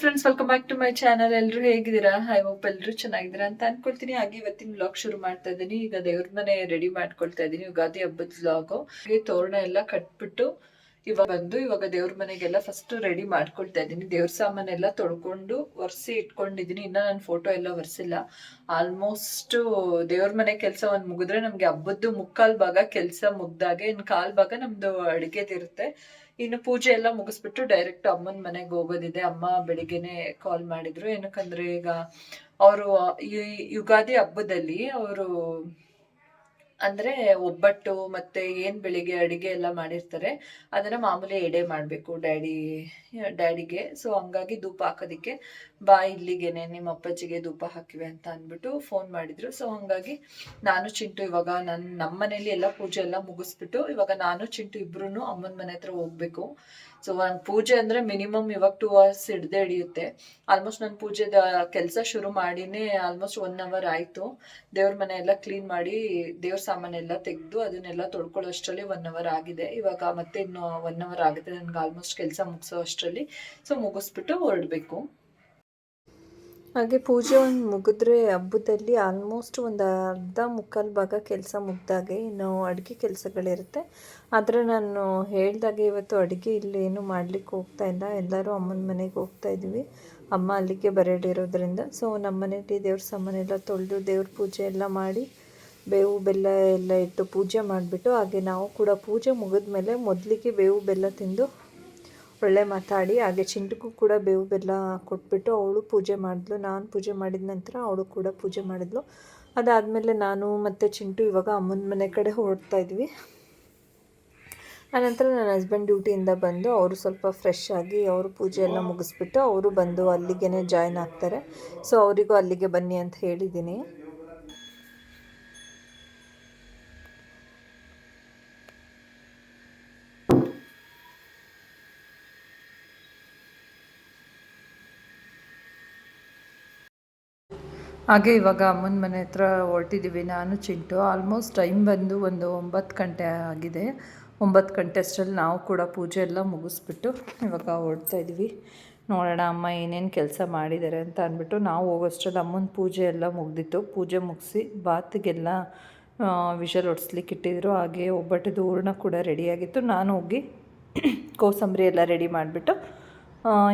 Friends, welcome back to my channel. ಎಲ್ಲರೂ ಹೇಗಿದ್ದೀರಾ? I hope ಎಲ್ಲರೂ ಚೆನ್ನಾಗಿದ್ದೀರಾ ಅಂತ ಅನ್ಕೊಳ್ತೀನಿ. ಹಾಗೆ ಇವತ್ತಿನ ವ್ಲಾಗ್ ಶುರು ಮಾಡ್ತಾ ಇದ್ದೀನಿ. ಈಗ ದೇವ್ರ ಮನೆ ರೆಡಿ ಮಾಡ್ಕೊಳ್ತಾ ಇದ್ದೀನಿ. ಯುಗಾದಿ ಹಬ್ಬದ ವ್ಲಾಗು. ತೋರಣ ಎಲ್ಲ ಕಟ್ಬಿಟ್ಟು ಇವಾಗ ದೇವ್ರ ಮನೆಗೆಲ್ಲ ಫಸ್ಟ್ ರೆಡಿ ಮಾಡ್ಕೊಳ್ತಾ ಇದ್ದೀನಿ. ದೇವ್ರ ಸಾಮಾನೆಲ್ಲ ತೊಳ್ಕೊಂಡು ಒರೆಸಿ ಇಟ್ಕೊಂಡಿದ್ದೀನಿ. ಇನ್ನ ನಾನು ಫೋಟೋ ಎಲ್ಲ ಒರೆಸಿಲ್ಲ. ಆಲ್ಮೋಸ್ಟ್ ದೇವ್ರ ಮನೆ ಕೆಲಸ ಒಂದು ಮುಗಿದ್ರೆ ನಮ್ಗೆ ಹಬ್ಬದ್ದು ಮುಕ್ಕಾಲ್ ಭಾಗ ಕೆಲಸ ಮುಗ್ದಾಗೆ. ಇನ್ನು ಕಾಲ್ ಭಾಗ ನಮ್ದು ಅಡುಗೆದಿರುತ್ತೆ. ಇನ್ನು ಪೂಜೆ ಎಲ್ಲ ಮುಗಿಸ್ಬಿಟ್ಟು ಡೈರೆಕ್ಟ್ ಅಮ್ಮನ ಮನೆಗೆ ಹೋಗೋದಿದೆ. ಅಮ್ಮ ಬೆಳಿಗ್ಗೆನೆ ಕಾಲ್ ಮಾಡಿದ್ರು. ಏನಕ್ಕಂದ್ರೆ ಈಗ ಅವರು ಯುಗಾದಿ ಹಬ್ಬದಲ್ಲಿ ಅವರು ಅಂದ್ರೆ ಒಬ್ಬಟ್ಟು ಮತ್ತೆ ಏನ್ ಬೆಳಿಗ್ಗೆ ಅಡಿಗೆ ಎಲ್ಲ ಮಾಡಿರ್ತಾರೆ ಅದನ್ನ ಮಾಮೂಲಿ ಎಡೆ ಮಾಡ್ಬೇಕು ಡ್ಯಾಡಿಗೆ. ಸೊ ಹಂಗಾಗಿ ಧೂಪ ಹಾಕೋದಿಕ್ಕೆ ಬಾ ಇಲ್ಲಿಗೆನೆ ನಿಮ್ಮ ಅಪ್ಪಾಜಿಗೆ ಧೂಪ ಹಾಕಿವೆ ಅಂತ ಅಂದ್ಬಿಟ್ಟು ಫೋನ್ ಮಾಡಿದ್ರು. ಸೊ ಹಂಗಾಗಿ ನಾನು ಚಿಂಟು ಇವಾಗ ನಮ್ಮ ಮನೇಲಿ ಎಲ್ಲ ಪೂಜೆ ಎಲ್ಲ ಮುಗಿಸ್ಬಿಟ್ಟು ಇವಾಗ ನಾನು ಚಿಂಟು ಇಬ್ರು ಅಮ್ಮನ ಮನೆ ಹತ್ರ ಹೋಗ್ಬೇಕು. ಸೊ ಒಂದು ಪೂಜೆ ಅಂದ್ರೆ ಮಿನಿಮಮ್ ಇವಾಗ 2 hours ಹಿಡಿಯುತ್ತೆ. ಆಲ್ಮೋಸ್ಟ್ ನಾನು ಪೂಜೆದ ಕೆಲಸ ಶುರು ಮಾಡಿನೇ ಆಲ್ಮೋಸ್ಟ್ 1 hour ಆಯ್ತು. ದೇವ್ರ ಮನೆ ಎಲ್ಲ ಕ್ಲೀನ್ ಮಾಡಿ ದೇವ್ರ ಸಾಮಾನೆಲ್ಲ ತೆಗೆದು ಅದನ್ನೆಲ್ಲ ತೊಳ್ಕೊಳ್ಳೋ ಅಷ್ಟರಲ್ಲಿ 1 hour ಆಗಿದೆ. ಇವಾಗ ಮತ್ತೆ ಇನ್ನು 1 hour ಆಗುತ್ತೆ ನನ್ಗೆ ಆಲ್ಮೋಸ್ಟ್ ಕೆಲಸ ಮುಗಿಸೋ ಅಷ್ಟರಲ್ಲಿ. ಸೊ ಮುಗಿಸ್ಬಿಟ್ಟು ಹೊರಡ್ಬೇಕು. ಹಾಗೆ ಪೂಜೆ ಒಂದು ಮುಗಿದ್ರೆ ಹಬ್ಬದಲ್ಲಿ ಆಲ್ಮೋಸ್ಟ್ ಒಂದು ಅರ್ಧ ಮುಕ್ಕಾಲು ಭಾಗ ಕೆಲಸ ಮುಗ್ದಾಗೆ. ಇನ್ನು ಅಡುಗೆ ಕೆಲಸಗಳಿರುತ್ತೆ. ಆದರೆ ನಾನು ಹೇಳ್ದಾಗೆ ಇವತ್ತು ಅಡುಗೆ ಇಲ್ಲೇನು ಮಾಡಲಿಕ್ಕೆ ಹೋಗ್ತಾ ಇಲ್ಲ. ಎಲ್ಲರೂ ಅಮ್ಮನ ಮನೆಗೆ ಹೋಗ್ತಾ ಇದ್ದೀವಿ. ಅಮ್ಮ ಅಲ್ಲಿಗೆ ಬರಡಿರೋದ್ರಿಂದ. ಸೊ ನಮ್ಮ ಮನೇಲಿ ದೇವ್ರ ಸಾಮಾನೆಲ್ಲ ತೊಳೆದು ದೇವ್ರ ಪೂಜೆ ಎಲ್ಲ ಮಾಡಿ ಬೇವು ಬೆಲ್ಲ ಎಲ್ಲ ಇಟ್ಟು ಪೂಜೆ ಮಾಡಿಬಿಟ್ಟು ಹಾಗೆ ನಾವು ಕೂಡ ಪೂಜೆ ಮುಗಿದ ಮೇಲೆ ಮೊದಲಿಗೆ ಬೇವು ಬೆಲ್ಲ ತಿಂದು ಒಳ್ಳೆ ಮಾತಾಡಿ ಹಾಗೆ ಚಿಂಟುಗೂ ಕೂಡ ಬೇವು ಬೆಲ್ಲ ಕೊಟ್ಬಿಟ್ಟು ಅವಳು ಪೂಜೆ ಮಾಡಿದ್ಲು. ನಾನು ಪೂಜೆ ಮಾಡಿದ ನಂತರ ಅವಳು ಕೂಡ ಪೂಜೆ ಮಾಡಿದ್ಲು. ಅದಾದಮೇಲೆ ನಾನು ಮತ್ತು ಚಿಂಟು ಇವಾಗ ಅಮ್ಮನ ಮನೆ ಕಡೆ ಹೊರಡ್ತಾ ಇದ್ವಿ. ಆನಂತರ ನನ್ನ ಹಸ್ಬೆಂಡ್ ಡ್ಯೂಟಿಯಿಂದ ಬಂದು ಅವರು ಸ್ವಲ್ಪ ಫ್ರೆಶ್ ಆಗಿ ಅವರು ಪೂಜೆ ಎಲ್ಲ ಮುಗಿಸ್ಬಿಟ್ಟು ಅವರು ಬಂದು ಅಲ್ಲಿಗೆ ಜಾಯ್ನ್ ಆಗ್ತಾರೆ. ಸೊ ಅವರಿಗೂ ಅಲ್ಲಿಗೆ ಬನ್ನಿ ಅಂತ ಹೇಳಿದ್ದೀನಿ. ಹಾಗೆ ಇವಾಗ ಅಮ್ಮನ ಮನೆ ಹತ್ರ ಹೊರಟಿದ್ದೀವಿ ನಾನು ಚಿಂಟು. ಆಲ್ಮೋಸ್ಟ್ ಟೈಮ್ ಬಂದು ಒಂದು 9 ಗಂಟೆ ಆಗಿದೆ. 9 ಗಂಟೆ ಅಷ್ಟರಲ್ಲಿ ನಾವು ಕೂಡ ಪೂಜೆ ಎಲ್ಲ ಮುಗಿಸ್ಬಿಟ್ಟು ಇವಾಗ ಹೊರಡ್ತಾ ಇದ್ವಿ. ನೋಡೋಣ ಅಮ್ಮ ಏನೇನು ಕೆಲಸ ಮಾಡಿದ್ದಾರೆ ಅಂತ ಅಂದ್ಬಿಟ್ಟು. ನಾವು ಹೋಗೋಷ್ಟರಲ್ಲಿ ಅಮ್ಮನ ಪೂಜೆ ಎಲ್ಲ ಮುಗ್ದಿತ್ತು. ಪೂಜೆ ಮುಗಿಸಿ ಬಾತಿಗೆಲ್ಲ ವಿಷಲ್ ಹೊಡ್ಸ್ಲಿಕ್ಕೆ ಇಟ್ಟಿದ್ರು. ಹಾಗೆ ಒಬ್ಬಟ್ಟದು ಹೂರ್ಣ ಕೂಡ ರೆಡಿಯಾಗಿತ್ತು. ನಾನು ಹೋಗಿ ಕೋಸಂಬರಿ ಎಲ್ಲ ರೆಡಿ ಮಾಡಿಬಿಟ್ಟು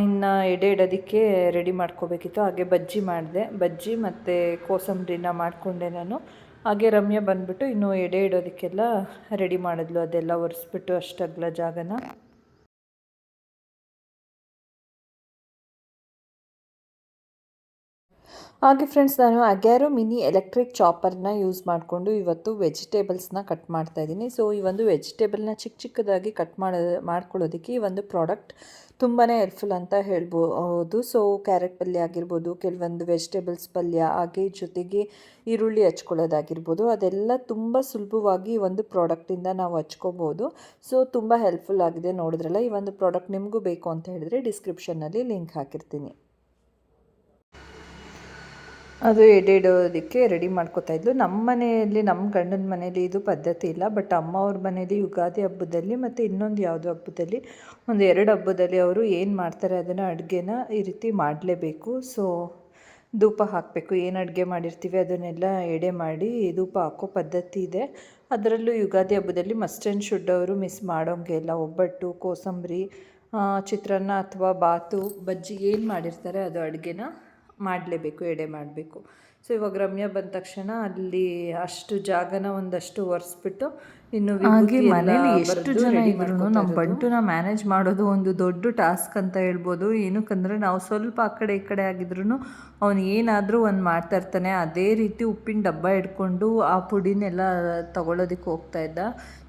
ಇನ್ನು ಎಡೆ ಇಡೋದಕ್ಕೆ ರೆಡಿ ಮಾಡ್ಕೋಬೇಕಿತ್ತು. ಹಾಗೆ ಬಜ್ಜಿ ಮಾಡಿದೆ. ಬಜ್ಜಿ ಮತ್ತು ಕೋಸಂಬರಿನ ಮಾಡಿಕೊಂಡೆ ನಾನು. ಹಾಗೆ ರಮ್ಯಾ ಬಂದುಬಿಟ್ಟು ಇನ್ನು ಎಡೆ ಇಡೋದಕ್ಕೆಲ್ಲ ರೆಡಿ ಮಾಡಿದ್ಲು. ಅದೆಲ್ಲ ಒರೆಸ್ಬಿಟ್ಟು ಅಷ್ಟಗ್ಲ ಜಾಗನ. ಹಾಗೆ ಫ್ರೆಂಡ್ಸ್, ನಾನು ಅಗ್ಯಾರೋ ಮಿನಿ ಎಲೆಕ್ಟ್ರಿಕ್ ಚಾಪರ್ನ ಯೂಸ್ ಮಾಡಿಕೊಂಡು ಇವತ್ತು ವೆಜಿಟೇಬಲ್ಸ್ನ ಕಟ್ ಮಾಡ್ತಾಯಿದ್ದೀನಿ. ಸೊ ಈ ಒಂದು ವೆಜಿಟೇಬಲ್ನ ಚಿಕ್ಕದಾಗಿ ಕಟ್ ಮಾಡ್ಕೊಳ್ಳೋದಕ್ಕೆ ಈ ಒಂದು ಪ್ರಾಡಕ್ಟ್ ತುಂಬಾ ಹೆಲ್ಪ್ಫುಲ್ ಅಂತ ಹೇಳ್ಬೋದು. ಸೊ ಕ್ಯಾರೆಟ್ ಪಲ್ಯ ಆಗಿರ್ಬೋದು, ಕೆಲವೊಂದು ವೆಜಿಟೇಬಲ್ಸ್ ಪಲ್ಯ, ಹಾಗೆ ಜೊತೆಗೆ ಈರುಳ್ಳಿ ಹಚ್ಕೊಳ್ಳೋದಾಗಿರ್ಬೋದು, ಅದೆಲ್ಲ ತುಂಬ ಸುಲಭವಾಗಿ ಈ ಒಂದು ಪ್ರಾಡಕ್ಟಿಂದ ನಾವು ಹಚ್ಕೋಬೋದು. ಸೊ ತುಂಬ ಹೆಲ್ಪ್ಫುಲ್ ಆಗಿದೆ. ನೋಡಿದ್ರಲ್ಲ, ಈ ಒಂದು ಪ್ರಾಡಕ್ಟ್ ನಿಮಗೂ ಬೇಕು ಅಂತ ಹೇಳಿದ್ರೆ ಡಿಸ್ಕ್ರಿಪ್ಷನ್ನಲ್ಲಿ ಲಿಂಕ್ ಹಾಕಿರ್ತೀನಿ. ಅದು ಎಡೆ ಇಡೋದಕ್ಕೆ ರೆಡಿ ಮಾಡ್ಕೋತಾ ಇದ್ಲು. ನಮ್ಮ ಮನೆಯಲ್ಲಿ, ನಮ್ಮ ಗಂಡನ ಮನೇಲಿ ಇದು ಪದ್ಧತಿ ಇಲ್ಲ. ಬಟ್ ಅಮ್ಮ ಅವ್ರ ಮನೇಲಿ ಯುಗಾದಿ ಹಬ್ಬದಲ್ಲಿ ಮತ್ತು ಇನ್ನೊಂದು ಯಾವುದೋ ಹಬ್ಬದಲ್ಲಿ, ಒಂದು 2 ಹಬ್ಬದಲ್ಲಿ ಅವರು ಏನು ಮಾಡ್ತಾರೆ ಅದನ್ನು ಅಡುಗೆನ ಈ ರೀತಿ ಮಾಡಲೇಬೇಕು. ಸೊ ಧೂಪ ಹಾಕಬೇಕು. ಏನು ಅಡುಗೆ ಮಾಡಿರ್ತೀವಿ ಅದನ್ನೆಲ್ಲ ಎಡೆ ಮಾಡಿ ಧೂಪ ಹಾಕೋ ಪದ್ಧತಿ ಇದೆ. ಅದರಲ್ಲೂ ಯುಗಾದಿ ಹಬ್ಬದಲ್ಲಿ ಮಸ್ಟ್ ಆ್ಯಂಡ್ ಶುಡ್ ಅವರು ಮಿಸ್ ಮಾಡೋಂಗೆ ಇಲ್ಲ. ಒಬ್ಬಟ್ಟು, ಕೋಸಂಬರಿ, ಚಿತ್ರಾನ್ನ ಅಥವಾ ಬಾತು, ಬಜ್ಜಿ ಏನು ಮಾಡಿರ್ತಾರೆ ಅದು ಅಡುಗೆನ ಮಾಡಲೇಬೇಕು, ಎಡೆ ಮಾಡಬೇಕು. ಸೊ ಇವಾಗ ರಮ್ಯಾ ಬಂದ ತಕ್ಷಣ ಅಲ್ಲಿ ಅಷ್ಟು ಜಾಗನ ಒಂದಷ್ಟು ಒರೆಸ್ಬಿಟ್ಟು ಇನ್ನು ಹಾಗೆ ಮನೇಲಿ ಎಷ್ಟು ಜನ ಇದ್ರು ನಮ್ಮ ಬಂಟುನ ಮ್ಯಾನೇಜ್ ಮಾಡೋದು ಒಂದು ದೊಡ್ಡ ಟಾಸ್ಕ್ ಅಂತ ಹೇಳ್ಬೋದು. ಏನಕ್ಕಂದರೆ ನಾವು ಸ್ವಲ್ಪ ಆ ಕಡೆ ಈ ಕಡೆ ಆಗಿದ್ರು ಅವನು ಏನಾದರೂ ಒಂದು ಮಾಡ್ತಾ ಇರ್ತಾನೆ. ಅದೇ ರೀತಿ ಉಪ್ಪಿನ ಡಬ್ಬ ಹಿಡ್ಕೊಂಡು ಆ ಪುಡಿನೆಲ್ಲ ತಗೊಳ್ಳೋದಕ್ಕೆ ಹೋಗ್ತಾ ಇದ್ದ.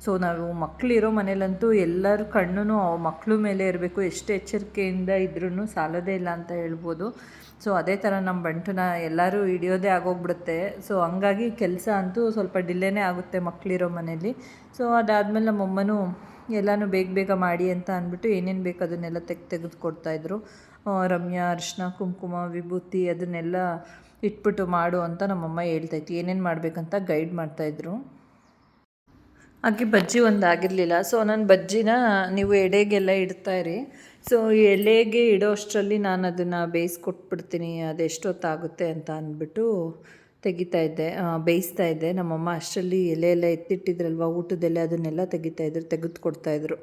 ಸೊ ನಾವು ಮಕ್ಕಳಿರೋ ಮನೇಲಂತೂ ಎಲ್ಲರ ಕಣ್ಣು ಮಕ್ಕಳ ಮೇಲೆ ಇರಬೇಕು. ಎಷ್ಟು ಎಚ್ಚರಿಕೆಯಿಂದ ಇದ್ರೂ ಸಾಲದೇ ಇಲ್ಲ ಅಂತ ಹೇಳ್ಬೋದು. ಸೊ ಅದೇ ಥರ ನಮ್ಮ ಬಂಟುನ ಎಲ್ಲರೂ ಹಿಡಿಯೋದೇ ಆಗೋಗ್ಬಿಡುತ್ತೆ. ಸೊ ಹಂಗಾಗಿ ಕೆಲಸ ಅಂತೂ ಸ್ವಲ್ಪ ಡಿಲೇನೇ ಆಗುತ್ತೆ ಮಕ್ಕಳಿರೋ ಮನೇಲಿ. ಸೊ ಅದಾದಮೇಲೆ ನಮ್ಮಮ್ಮನೂ ಎಲ್ಲನೂ ಬೇಗ ಮಾಡಿ ಅಂತ ಅಂದ್ಬಿಟ್ಟು ಏನೇನು ಬೇಕು ಅದನ್ನೆಲ್ಲ ತೆಗೆದುಕೊಡ್ತಾಯಿದ್ರು. ರಮ್ಯಾ ಅರಿಶಿನ, ಕುಂಕುಮ, ವಿಭೂತಿ ಅದನ್ನೆಲ್ಲ ಇಟ್ಬಿಟ್ಟು ಮಾಡು ಅಂತ ನಮ್ಮಮ್ಮ ಹೇಳ್ತಾಯಿತ್ತು. ಏನೇನು ಮಾಡಬೇಕಂತ ಗೈಡ್ ಮಾಡ್ತಾಯಿದ್ರು. ಹಾಗೆ ಬಜ್ಜಿ ಒಂದು ಆಗಿರಲಿಲ್ಲ. ಸೊ ನಾನು ಬಜ್ಜಿನ ನೀವು ಎಡೆಗೆಲ್ಲ ಇಡ್ತಾಯಿರಿ. ಸೊ ಎಲೆಗೆ ಇಡೋ ಅಷ್ಟರಲ್ಲಿ ನಾನು ಅದನ್ನು ಬೇಯಿಸ್ಕೊಟ್ಬಿಡ್ತೀನಿ, ಅದೆಷ್ಟೊತ್ತಾಗುತ್ತೆ ಅಂತ ಅಂದ್ಬಿಟ್ಟು ತೆಗಿತಾ ಇದ್ದೆ, ಬೇಯಿಸ್ತಾ ಇದ್ದೆ. ನಮ್ಮಮ್ಮ ಅಷ್ಟರಲ್ಲಿ ಎಲೆ ಎಲ್ಲ ಎತ್ತಿಟ್ಟಿದ್ರಲ್ವ ಊಟದೆಲೆ, ಅದನ್ನೆಲ್ಲ ತೆಗೆದುಕೊಡ್ತಾಯಿದ್ರು.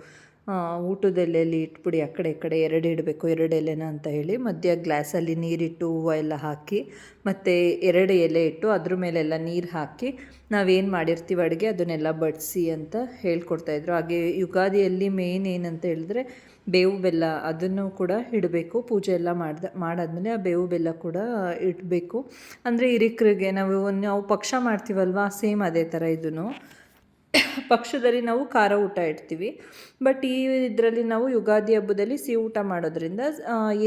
ಊಟದ ಎಲೆಯಲ್ಲಿ ಇಟ್ಬಿಡಿ, ಆ ಕಡೆ ಈ ಕಡೆ 2 ಇಡಬೇಕು, 2 ಎಲೆನ ಅಂತ ಹೇಳಿ ಮಧ್ಯ ಗ್ಲಾಸಲ್ಲಿ ನೀರಿಟ್ಟು ಹೂವು ಎಲ್ಲ ಹಾಕಿ ಮತ್ತು 2 ಎಲೆ ಇಟ್ಟು ಅದ್ರ ಮೇಲೆಲ್ಲ ನೀರು ಹಾಕಿ ನಾವೇನು ಮಾಡಿರ್ತೀವಿ ಅಡುಗೆ ಅದನ್ನೆಲ್ಲ ಬಡಿಸಿ ಅಂತ ಹೇಳ್ಕೊಡ್ತಾಯಿದ್ರು. ಹಾಗೆ ಯುಗಾದಿಯಲ್ಲಿ ಮೇನ್ ಏನಂತ ಹೇಳಿದ್ರೆ ಬೇವು ಬೆಲ್ಲ, ಅದನ್ನು ಕೂಡ ಇಡಬೇಕು. ಪೂಜೆ ಎಲ್ಲ ಮಾಡಾದ್ಮೇಲೆ ಆ ಬೇವು ಬೆಲ್ಲ ಕೂಡ ಇಡಬೇಕು. ಅಂದರೆ ಹಿರಿಕರಿಗೆ ನಾವು ಪಕ್ಷ ಮಾಡ್ತೀವಲ್ವ, ಸೇಮ್ ಅದೇ ಥರ ಇದನ್ನು ಪಕ್ಷದಲ್ಲಿ ನಾವು ಖಾರ ಊಟ ಇಡ್ತೀವಿ. ಬಟ್ ಇದರಲ್ಲಿ ನಾವು ಯುಗಾದಿ ಹಬ್ಬದಲ್ಲಿ ಸಿಹಿ ಊಟ ಮಾಡೋದ್ರಿಂದ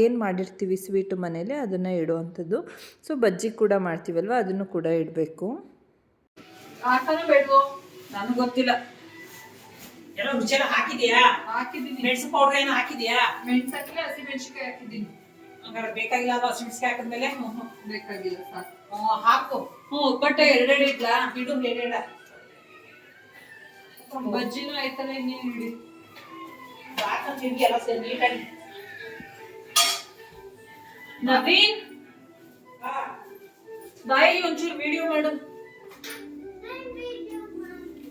ಏನು ಮಾಡಿರ್ತೀವಿ ಸ್ವೀಟು ಮನೇಲಿ ಅದನ್ನು ಇಡುವಂಥದ್ದು. ಸೊ ಬಜ್ಜಿ ಕೂಡ ಮಾಡ್ತೀವಲ್ವ, ಅದನ್ನು ಕೂಡ ಇಡಬೇಕು. ಹಾಕನೋ ಬೇಡವೋ ನನಗೆ ಗೊತ್ತಿಲ್ಲ. ಎಲ್ಲ ರುಚಿಯೆಲ್ಲ ಹಾಕಿದ್ಯಾ? ಹಾಕಿದ್ದೀನಿ. ಮೆಣಸು ಪೌಡರ್ ಏನು ಹಾಕಿದ್ಯಾ? ಮೆಣಸು ಹಾಕಿಲ್ಲ, ಹಸಿ ಮೆಣಸಿನಕಾಯಿ ಹಾಕಿದ್ದೀನಿ. ಹಂಗಾರೆ ಬೇಕಾಗಿಲ್ಲ ಅದು ಹಸಿ ಮೆಣಸಿನಕಾಯಿ ಹಾಕಿದ್ಮೇಲೆ? ಬೇಕಾಗಿಲ್ಲ, ಸಾಕು. ಹಾಕು. ಒಬ್ಬಟ್ಟೆ 2 ಇಡ್ಲಾ? ಇಡು 2. ಬಜ್ಜಿನೂ ಆಯ್ತಲ್ಲ, ಇನ್ನೇನು ಇಡಿ. ಸಾಕಂತ ತಿಂಡಿ ಎಲ್ಲ ಸೇರಿ ನೀಟಾಗಿ. ನವೀನ್ ಬಾಯಿ ಒಂಚೂರು ವಿಡಿಯೋ ಮಾಡು.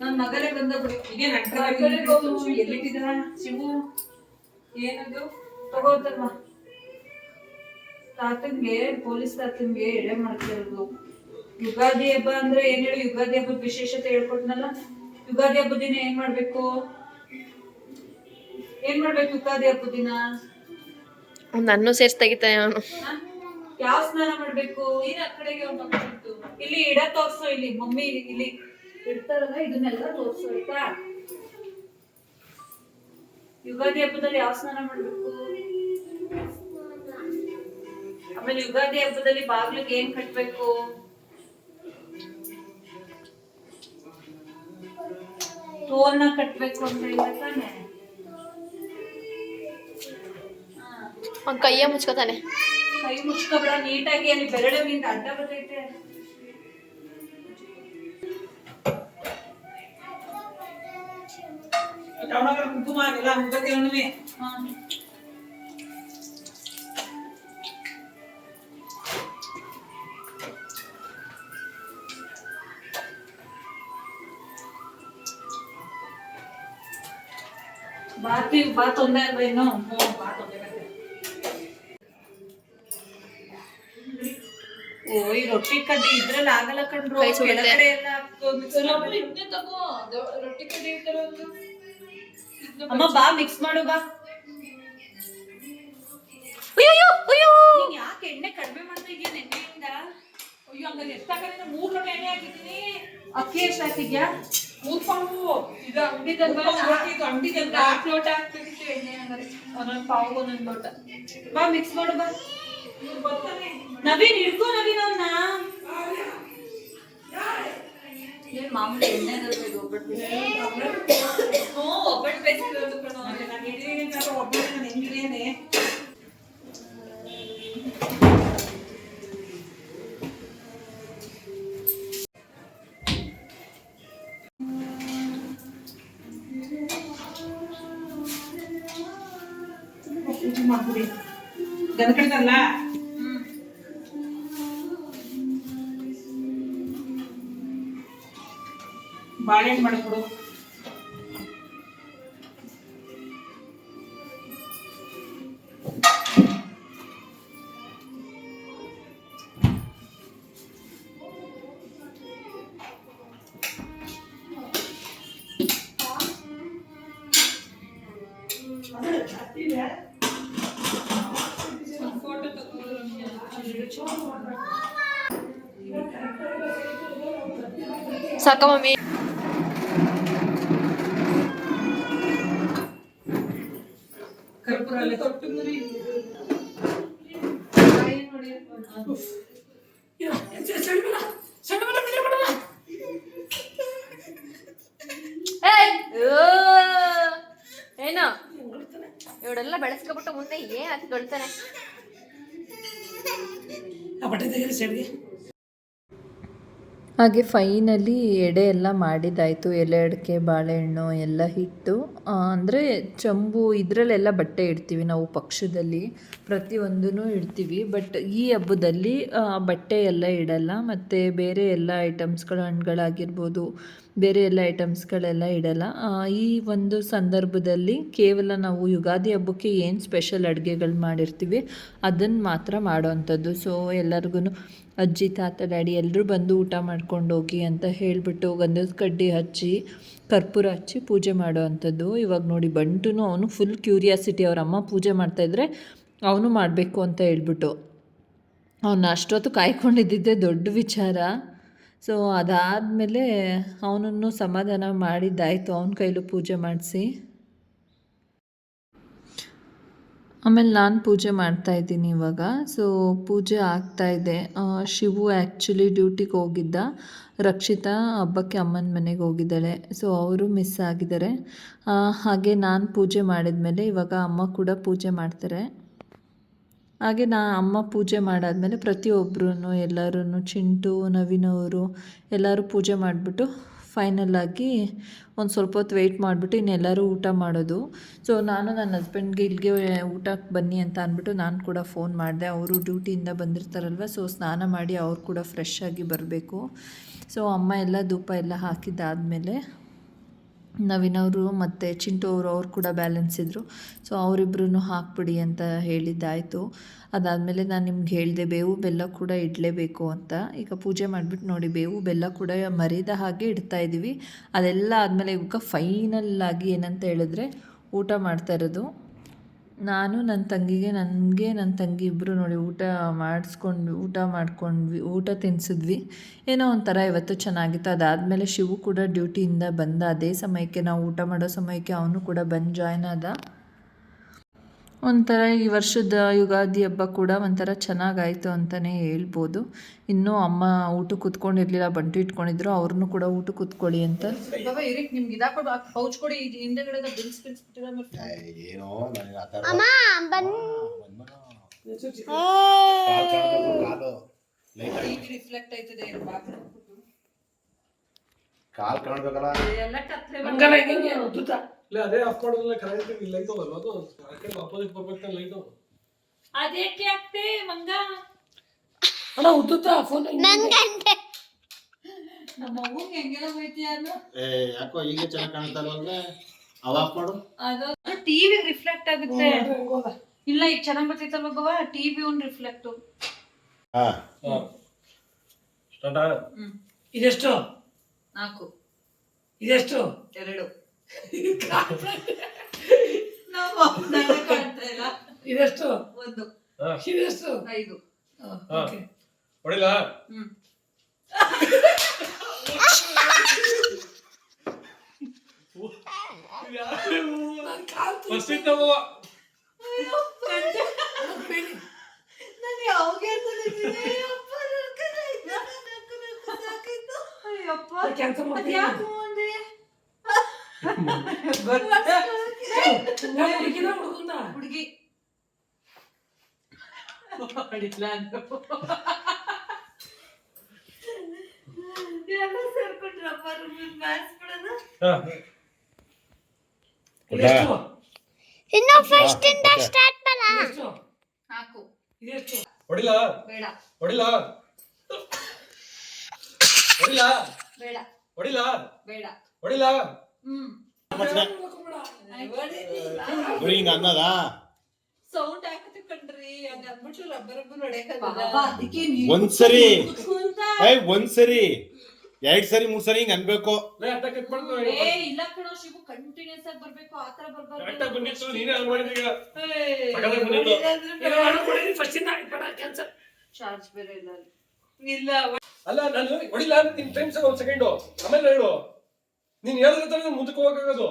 ನನ್ನ ಮಗನೇ ಬಂದ ಬಿಡು. ಇದೇನು ಎಲ್ಲಿಟ್ಟಿದ ಶಿವು? ಏನದು ತಗೋತಲ್ವ? ತಾತನ್ಗೆ, ಪೊಲೀಸ್ ತಾತನ್ಗೆ ಎಡೆ ಮಾಡ್ತಿರೋದು. ಯುಗಾದಿ ಹಬ್ಬ ಅಂದ್ರೆ ಏನ್ ಹೇಳಿ, ಯುಗಾದಿ ಹಬ್ಬದ ವಿಶೇಷತೆ ಹೇಳ್ಕೊಟ್ನಲ್ಲ. ಯುಗಾದಿ ಹಬ್ಬದ ದಿನ ಏನ್ ಮಾಡ್ಬೇಕು ಯುಗಾದಿ ಹಬ್ಬದ ದಿನ? ನನ್ನೂ ಸೇರ್ಸಿ ತೆಗಿತಾನೆ ಅವನು. ಯಾವ ಸ್ನಾನ ಮಾಡ್ಬೇಕು? ನೀನ್ ಆ ಕಡೆಗೆ ಇಲ್ಲಿ ಇಡ ತೋರ್ಸು. ಇಲ್ಲಿ ಮಮ್ಮಿ ಇಲ್ಲಿ ಇಡ್ತಾರಲ್ಲ, ಇದನ್ನೆಲ್ಲ ತೋರ್ಸು ಆಯ್ತಾ? ಯುಗಾದಿ ಹಬ್ಬದಲ್ಲಿ ಯಾವ ಸ್ನಾನ ಮಾಡ್ಬೇಕು? ಆಮೇಲೆ ಯುಗಾದಿ ಹಬ್ಬದಲ್ಲಿ ಬಾಗ್ಲಿಗೆ ಏನ್ ಕಟ್ಬೇಕು? ತೋರಣ ಕಟ್ಬೇಕು ಅಂತ ಇಲ್ಲ ತಾನೆ? ಅವ್ನ ಕೈಯ ಮುಚ್ಕೋತಾನೆ. ಕೈ ಮುಚ್ಕೊಬೇಡ, ನೀಟಾಗಿ. ಅಲ್ಲಿ ಬೆರಳಿಂದ ಅಡ್ಡ ಬರ್ತೈತೆ. ಕುಂಕುಮ ಎಲ್ಲ ಮುಗ್ಗತ್ತೆ. ಬಾತ್ ಒಂದೇ ಅಲ್ವಾ ಇನ್ನು? ಬಾತ್ ಒಂದೇ. ಓ, ಈ ರೊಟ್ಟಿ ಕಡ್ಡಿ ಇದ್ರಲ್ಲಿ ಆಗಲ್ಲ ಕಣ್ರು. ಕೆಳಗಡೆ ಎಲ್ಲ ರೊಟ್ಟಿ ಕಡ್ಡಿ ಇರ್ತಲ್ಲ. ಅಮ್ಮ ಬಾ, ಮಿಕ್ಸ್ ಮಾಡು ಬಾ. ನೀನ್ ಯಾಕೆ ಎಣ್ಣೆ ಕಡಿಮೆ ಮಾಡ್ತಾ ಇದೀಯ ನೆನ್ನೆಯಿಂದ? ಅಯ್ಯೋ, ಹಂಗಾರೆ ಎಷ್ಟಾಗಲ್ಲ? 3 ಲೋಟ ಎಣ್ಣೆ ಹಾಕಿದ್ದೀನಿ. ಅಕ್ಕಿ ಎಷ್ಟು ಹಾಕಿದ್ಯಾ? 3 ಪಾವು. ಇದು ಅಂಗಡಿದಲ್ವಾ? ಇದು ಅಂಗಡಿದಲ್ವ? 4 ಲೋಟ ಹಾಕ್ಬೇಕಿತ್ತು ಎಣ್ಣೆ. ಹಂಗಾರೆ 1 ಪಾವು 1 ಲೋಟ. ಬಾ, ಮಿಕ್ಸ್ ಮಾಡು ಬಾ. ನವೀನ್ ಹಿಡ್ಕೋ, ನವೀನ್ ಅವನ್ನ. ಏನ್ ಮಾಮೂಲಿ ಎಣ್ಣೆ ಒಬ್ಬಟ್ಟು ಬೇಯಿಸಿರೋದು ಕಣೋ. ನಾನು ಹಿಡಿಯೋದು ಒಬ್ಬಟ್ಟು, ನಾನು ಹೆಂಗಿರೇನೆ. ಮಾಡ್ಬಿಡಿ ಗದ ಕಡೆದಲ್ಲ. ಬಾಳೆಹಣ್ಣು ಮಾಡ್ಕೊಡು. ಸಾಕ ಮಮ್ಮಿ. ಕರ್ಪೂರಲ್ಲಿ ತೊಟ್ಟು ಮುರಿ. ಏನೋ ಇವಡೆಲ್ಲ ಬೆಳೆಸ್ಕೊಬಿಟ್ಟು ಮುಂದೆ ಏನ್ ಅದು ದೊಡ್ತಾನೆ. ಹಾಗೆ ಫೈನಲಿ ಎಡೆ ಎಲ್ಲ ಮಾಡಿದ್ದಾಯಿತು. ಎಲೆ ಅಡಿಕೆ ಬಾಳೆಹಣ್ಣು ಎಲ್ಲ ಇಟ್ಟು ಅಂದರೆ ಚಂಬು ಇದರಲ್ಲೆಲ್ಲ ಬಟ್ಟೆ ಇಡ್ತೀವಿ ನಾವು ಪಕ್ಷದಲ್ಲಿ ಪ್ರತಿಯೊಂದೂ ಇಡ್ತೀವಿ. ಬಟ್ ಈ ಹಬ್ಬದಲ್ಲಿ ಬಟ್ಟೆ ಎಲ್ಲ ಇಡಲ್ಲ ಮತ್ತು ಬೇರೆ ಎಲ್ಲ ಐಟಮ್ಸ್ಗಳು ಹಣ್ಗಳಾಗಿರ್ಬೋದು ಬೇರೆ ಎಲ್ಲ ಐಟಮ್ಸ್ಗಳೆಲ್ಲ ಇಡಲ್ಲ. ಈ ಒಂದು ಸಂದರ್ಭದಲ್ಲಿ ಕೇವಲ ನಾವು ಯುಗಾದಿ ಹಬ್ಬಕ್ಕೆ ಏನು ಸ್ಪೆಷಲ್ ಅಡುಗೆಗಳು ಮಾಡಿರ್ತೀವಿ ಅದನ್ನು ಮಾತ್ರ ಮಾಡೋವಂಥದ್ದು. ಸೊ ಎಲ್ಲರಿಗೂ ಅಜ್ಜಿ ತಾತ ಡ್ಯಾಡಿ ಎಲ್ಲರೂ ಬಂದು ಊಟ ಮಾಡ್ಕೊಂಡು ಹೋಗಿ ಅಂತ ಹೇಳಿಬಿಟ್ಟು ಗಂಧದ ಕಡ್ಡಿ ಹಚ್ಚಿ ಕರ್ಪೂರ ಹಚ್ಚಿ ಪೂಜೆ ಮಾಡೋ ಅಂಥದ್ದು. ಇವಾಗ ನೋಡಿ ಬಂಟೂ ಅವನು ಫುಲ್ ಕ್ಯೂರಿಯಾಸಿಟಿ, ಅವ್ರ ಅಮ್ಮ ಪೂಜೆ ಮಾಡ್ತಾಯಿದ್ರೆ ಅವನು ಮಾಡಬೇಕು ಅಂತ ಹೇಳ್ಬಿಟ್ಟು ಅವನ್ನ ಅಷ್ಟೊತ್ತು ಕಾಯ್ಕೊಂಡಿದ್ದಿದ್ದೆ ದೊಡ್ಡ ವಿಚಾರ. ಸೊ ಅದಾದಮೇಲೆ ಅವನನ್ನು ಸಮಾಧಾನ ಮಾಡಿದ್ದಾಯಿತು, ಅವನ ಕೈಲೂ ಪೂಜೆ ಮಾಡಿಸಿ. ಆಮೇಲೆ ನಾನು ಪೂಜೆ ಮಾಡ್ತಾಯಿದ್ದೀನಿ ಇವಾಗ. ಸೊ ಪೂಜೆ ಆಗ್ತಾಯಿದೆ. ಶಿವು ಆ್ಯಕ್ಚುಲಿ ಡ್ಯೂಟಿಗೆ ಹೋಗಿದ್ದ, ರಕ್ಷಿತಾ ಹಬ್ಬಕ್ಕೆ ಅಮ್ಮನ ಮನೆಗೆ ಹೋಗಿದ್ದಾಳೆ. ಸೊ ಅವರು ಮಿಸ್ ಆಗಿದ್ದಾರೆ. ಹಾಗೆ ನಾನು ಪೂಜೆ ಮಾಡಿದ್ಮೇಲೆ ಇವಾಗ ಅಮ್ಮ ಕೂಡ ಪೂಜೆ ಮಾಡ್ತಾರೆ. ಹಾಗೆ ಅಮ್ಮ ಪೂಜೆ ಮಾಡಾದಮೇಲೆ ಪ್ರತಿಯೊಬ್ಬರೂ ಎಲ್ಲರೂ ಚಿಂಟು ನವೀನ್ ಅವರು ಎಲ್ಲರೂ ಪೂಜೆ ಮಾಡಿಬಿಟ್ಟು ಫೈನಲಾಗಿ ಒಂದು ಸ್ವಲ್ಪ ಹೊತ್ತು ವೆಯ್ಟ್ ಮಾಡಿಬಿಟ್ಟು ಇನ್ನೆಲ್ಲರೂ ಊಟ ಮಾಡೋದು. ಸೊ ನಾನು ನನ್ನ ಹಸ್ಬೆಂಡ್ಗೆ ಇಲ್ಲಿಗೆ ಊಟಕ್ಕೆ ಬನ್ನಿ ಅಂತ ಅಂದ್ಬಿಟ್ಟು ನಾನು ಕೂಡ ಫೋನ್ ಮಾಡಿದೆ. ಅವರು ಡ್ಯೂಟಿಯಿಂದ ಬಂದಿರ್ತಾರಲ್ವ, ಸೊ ಸ್ನಾನ ಮಾಡಿ ಅವ್ರು ಕೂಡ ಫ್ರೆಶ್ ಆಗಿ ಬರಬೇಕು. ಸೊ ಅಮ್ಮ ಎಲ್ಲ ಧೂಪ ಎಲ್ಲ ಹಾಕಿದ್ದಾದಮೇಲೆ ನವೀನ್ ಅವರು ಮತ್ತು ಚಿಂಟು ಅವ್ರು ಕೂಡ ಬ್ಯಾಲೆನ್ಸ್ ಇದ್ದರು. ಸೊ ಅವರಿಬ್ರು ಹಾಕ್ಬಿಡಿ ಅಂತ ಹೇಳಿದ್ದಾಯಿತು. ಅದಾದಮೇಲೆ ನಾನು ನಿಮ್ಗೆ ಹೇಳಿದೆ ಬೇವು ಬೆಲ್ಲ ಕೂಡ ಇಡಲೇಬೇಕು ಅಂತ. ಈಗ ಪೂಜೆ ಮಾಡಿಬಿಟ್ಟು ನೋಡಿ ಬೇವು ಬೆಲ್ಲ ಕೂಡ ಮರಿದ ಹಾಗೆ ಇಡ್ತಾಯಿದ್ದೀವಿ. ಅದೆಲ್ಲ ಆದಮೇಲೆ ಇವಾಗ ಫೈನಲ್ಲಾಗಿ ಏನಂತ ಹೇಳಿದ್ರೆ ಊಟ ಮಾಡ್ತಾಯಿರೋದು. ನಾನು ನನ್ನ ತಂಗಿಗೆ ನನ್ನ ತಂಗಿ ಇಬ್ಬರು ನೋಡಿ ಊಟ ಮಾಡ್ಕೊಂಡ್ವಿ, ಊಟ ತಿನ್ನಿಸಿದ್ವಿ. ಏನೋ ಒಂಥರ ಇವತ್ತು ಚೆನ್ನಾಗಿತ್ತು. ಅದಾದಮೇಲೆ ಶಿವು ಕೂಡ ಡ್ಯೂಟಿಯಿಂದ ಬಂದ. ಅದೇ ಸಮಯಕ್ಕೆ ನಾವು ಊಟ ಮಾಡೋ ಸಮಯಕ್ಕೆ ಅವನು ಕೂಡ ಬಂದು ಜಾಯ್ನ್ ಆದ. ಒಂಥರ ಈ ವರ್ಷದ ಯುಗಾದಿ ಹಬ್ಬ ಕೂಡ ಒಂಥರ ಚೆನ್ನಾಗಾಯಿತು ಅಂತಲೇ ಹೇಳ್ಬೋದು. ಇನ್ನೂ ಅಮ್ಮ ಊಟಕ್ಕೆ ಕೂತ್ಕೊಂಡಿರಲಿಲ್ಲ, ಬಂಟು ಇಟ್ಕೊಂಡಿದ್ರು. ಅವ್ರನ್ನೂ ಕೂಡ ಊಟಕ್ಕೆ ಕೂತ್ಕೊಳ್ಳಿ ಅಂತ. ನಿಮ್ಗೆ ಇದಾಕೊಡು, ಪೌಚ್ ಕೊಡಿ, ಹಿಂದೆಗಡೆ ರಿಫ್ಲೆಕ್ಟ್ ಆಯ್ತದೆ ಕಾಲ್ ಕಾಣ್ಬೇಕಲ್ಲ ಎಲ್ಲ ಕತ್ಲೆ ಇಲ್ಲ ಅದೇ ಆಫ್ ಮಾಡೋದ್ರಲ್ಲ ಕರೆಕ್ಟ್ ಲೈಟ್ ಹೋಗಲ್ಲ ಅದು ಅಪೋಸಿಟ್ ಬರ್ಬೇಕು ಲೈಟ್ ಅದಕ್ಕೆ ಆಗ್ತೇ ಮಂಗ ಅಣ್ಣ ಉದ್ದುತ್ತಾ ಫೋನ್ ನಮ್ಮ ಅವ್ವಂಗೆ ಹೆಂಗೆಲ್ಲ ಹೋಯ್ತೀಯ ಅದು ಯಾಕೋ ಈಗ ಚೆನ್ನಾಗಿ ಕಾಣ್ತಾರಲ್ಲ ಅವ ಆಫ್ ಮಾಡು. ಅದು ಟಿವಿ ರಿಫ್ಲೆಕ್ಟ್ ಆಗುತ್ತೆ. ಇಲ್ಲ ಈಗ ಚೆನ್ನಾಗಿ ಬರ್ತೈತಲ್ವ ಗವ ಟಿವಿ ಒಂದು ರಿಫ್ಲೆಕ್ಟ್. ಹಾ ಸ್ಟಾರ್ಟ್. ಇದೆಷ್ಟು? 4. ಇದೆಷ್ಟು? 2. ನಾವು ಕಾಣ್ತಾ ಇಲ್ಲ. ಇದೆಷ್ಟು? 1. ಇದೆಷ್ಟು? 5. ಓಕೆ ಹೊಡಿಲ್ಲ. ಫಸ್ಟ್ ಇತ್ತವ ನಾನು ಯಾವಾಗ ಹೇಳ್ತಿದ್ದೀನಿ ಅಪ್ಪ ಅಯ್ಯಪ್ಪ ಕ್ಯಾನ್ಸಲ್ ಮಾಡಿ ಯಾಕೆ ಮುಂದೆ ಹುಡುಗಿ ಹೊಡಿಲ್ಲ ಎಲ್ಲ ಸೇರ್ಕೊಂಡ್ರಪ್ಪ ಮ್ಯಾಚ್ ಬಿಡೋದು. ಇನ್ನು ಫಸ್ಟ್ ಇಂದ ಸ್ಟಾರ್ಟ್ ಮಾಡ. 4. ಇದೆಷ್ಟು? ಹೊಡಿಲ್ಲ. ಬೇಡ. ಹೊಡಿಲ್ಲ. ಹೊಡಿಲ್ಲ. ಬೇಡ. ಹೊಡಿಲ್ಲ. ಬೇಡ. ಹೊಡಿಲ್ಲ. ಗುರಿ ಹಿಂಗ ಅನ್ನದ ಸೌಂಡ್ ಹಾಕತಿ ಕಣ್ರಿ, ಹಂಗ ಅಂದ್ಬಿಟ್ಟು ರಬ್ಬರ್ ಹೊಡೆಯಕಲ್ಲ. ಅದಕ್ಕೆ ಒಂದ್ಸರಿ ಒಂದ್ಸರಿ 2 ಸರಿ 3 ಸರಿ ಹಿಂಗ ಅನ್ಬೇಕು. ಏ ಇಲ್ಲ ಕಣೋ ಶಿವು, ಕಂಟಿನ್ಯೂಸ್ ಆಗಿ ಬರ್ಬೇಕು, ಆತರ ಬರ್ಬಾರ್ದು. ನೀನೇ ಅನ್ಕೊಂಡಿದ್ದೀಗ ಚಾರ್ಜ್ ಬೇರೆ ಇಲ್ಲ ಇಲ್ಲ. ಅಲ್ಲ ನಾನು ಹೊಡಿಲ್ಲ ನಿನ್ ಟೈಮ್ ಸರ್ 1 ಸೆಕೆಂಡ್ ಆಮೇಲೆ ಹೇಳು. ನೀನ್ ಹೇಳಿದ್ರೆ ಮುಂದಕ್ಕೆ ಹೋಗಕ್ಕಾಗೋದು.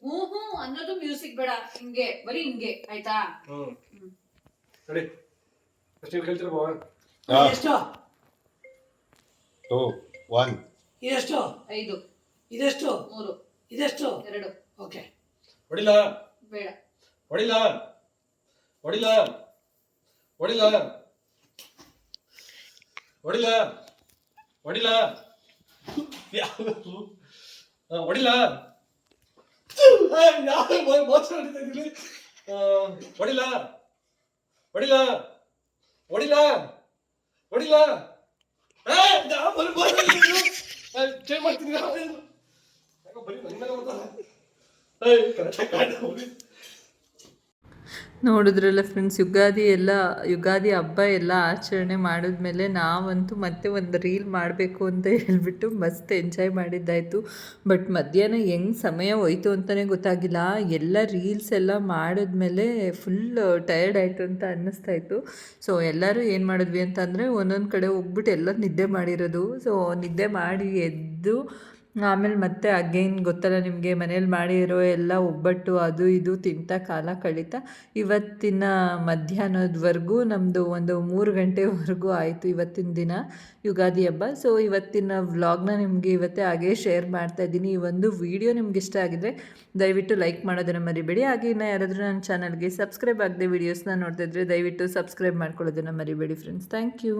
ಹ್ಞೂ ಅನ್ನೋದು ಮ್ಯೂಸಿಕ್ ಬೇಡ, ಹಿಂಗೆ ಬರೀ ಹಿಂಗೆ ಆಯ್ತಾ. ರೆಡಿ ಫಸ್ಟ್ ಕೇಳ್ತೀರ ಬಾವ. ಎಷ್ಟು? 2 1 ಇದೆಷ್ಟು? 5. ಇದೆಷ್ಟು? 3. ಇದೆಷ್ಟು? 2. ಓಕೆ ಹೊಡಿಲ್ಲ. ಬೇಡ. ಹೊಡಿಲ್ಲ. ಹೊಡಿಲ್ಲ. ಹೊಡಿಲ್ಲ. ಹೊಡಿಲ್ಲ. ಹೊಡಿಲ ಹೊಡಿಲ ಮೋಸ ಹೊಡಿತಾ ಇದ್ದೀನಿ ಹೊಡಿಲ ಹೊಡಿಲ ಹೊಡಿಲ ಹೊಡಿಲ ಚೇಂಜ್ ಮಾಡ್ತೀನಿ ಬರೀ ನನ್ನ ಮೇಲೆ ಬರ್ತಾನೆ. ನೋಡಿದ್ರಲ್ಲ ಫ್ರೆಂಡ್ಸ್, ಯುಗಾದಿ ಹಬ್ಬ ಎಲ್ಲ ಆಚರಣೆ ಮಾಡಿದ್ಮೇಲೆ ನಾವಂತೂ ಮತ್ತೆ ಒಂದು ರೀಲ್ ಮಾಡಬೇಕು ಅಂತ ಹೇಳ್ಬಿಟ್ಟು ಮಸ್ತ್ ಎಂಜಾಯ್ ಮಾಡಿದ್ದಾಯಿತು. ಬಟ್ ಮಧ್ಯಾಹ್ನ ಹೆಂಗೆ ಸಮಯ ಹೋಯ್ತು ಅಂತಲೇ ಗೊತ್ತಾಗಿಲ್ಲ. ಎಲ್ಲ ರೀಲ್ಸ್ ಎಲ್ಲ ಮಾಡಿದ್ಮೇಲೆ ಫುಲ್ ಟಯರ್ಡ್ ಆಯಿತು ಅಂತ ಅನ್ನಿಸ್ತಾಯಿತ್ತು. ಸೊ ಎಲ್ಲರೂ ಏನು ಮಾಡಿದ್ವಿ ಅಂತಂದರೆ ಒಂದೊಂದು ಕಡೆ ಹೋಗ್ಬಿಟ್ಟು ಎಲ್ಲ ನಿದ್ದೆ ಮಾಡಿರೋದು. ಸೊ ನಿದ್ದೆ ಮಾಡಿ ಎದ್ದು ಆಮೇಲೆ ಮತ್ತೆ ಅಗೇನ್ ಗೊತ್ತಲ್ಲ ನಿಮಗೆ, ಮನೇಲಿ ಮಾಡಿರೋ ಎಲ್ಲ ಒಬ್ಬಟ್ಟು ಅದು ಇದು ತಿಂತ ಕಾಲ ಕಳೀತಾ ಇವತ್ತಿನ ಮಧ್ಯಾಹ್ನದವರೆಗೂ ನಮ್ಮದು ಒಂದು 3 ಗಂಟೆವರೆಗೂ ಆಯಿತು ಇವತ್ತಿನ ದಿನ ಯುಗಾದಿ ಹಬ್ಬ. ಸೊ ಇವತ್ತಿನ ವ್ಲಾಗ್ನ ನಿಮಗೆ ಇವತ್ತೇ ಹಾಗೇ ಶೇರ್ ಮಾಡ್ತಾಯಿದ್ದೀನಿ. ಈ ಒಂದು ವಿಡಿಯೋ ನಿಮ್ಗೆ ಇಷ್ಟ ಆಗಿದ್ರೆ ದಯವಿಟ್ಟು ಲೈಕ್ ಮಾಡೋದನ್ನು ಮರಿಬೇಡಿ. ಹಾಗೆ ಇನ್ನು ಯಾರಾದರೂ ನನ್ನ ಚಾನಲ್ಗೆ ಸಬ್ಸ್ಕ್ರೈಬ್ ಆಗದೆ ವೀಡಿಯೋಸ್ನ ನೋಡ್ತಾಯಿದ್ರೆ ದಯವಿಟ್ಟು ಸಬ್ಸ್ಕ್ರೈಬ್ ಮಾಡ್ಕೊಳ್ಳೋದನ್ನು ಮರಿಬೇಡಿ ಫ್ರೆಂಡ್ಸ್. Thank you.